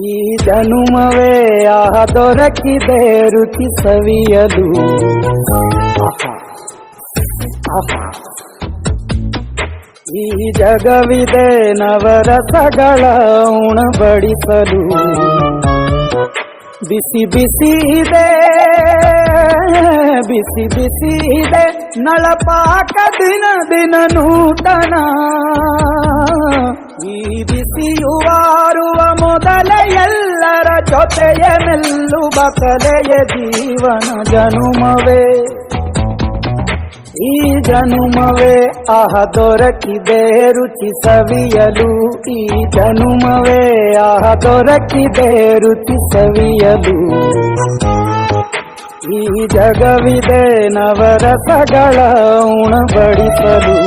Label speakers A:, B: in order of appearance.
A: ಈ ಜನುಮವೇ ಆಹ ದೊರಕಿದೆ ರುಚಿ ಸವಿಯಲು. ಈ ಜಗವಿದೆ ನವರಸಗಳ ಉಣಬಡಿಸಲು. ಬಿಸಿ ಬಿಸಿ ಇದೆ, ಬಿಸಿ ಬಿಸಿ ಇದೆ ನಳಪಾಕ ದಿನ ದಿನ ನೂತನ. ಈ ಬಿಸಿಯುವಾರುವ ಮೊದಲೇ ಎಲ್ಲರ ಜೊತೆಯ ನಿಲ್ಲುವ ಕಲೆಯ ಜೀವನ ಜನುಮವೇ. ಈ ಜನುಮವೇ ಆಹ ದೊರಕಿದೆ ರುಚಿ ಸವಿಯಲು. ಈ ಜನುಮವೇ ಆಹ ದೊರಕಿದೆ ರುಚಿ ಸವಿಯಲು. ಈ ಜಗವಿದೆ ನವರಸಗಳ ಉಣಬಡಿಸಲು.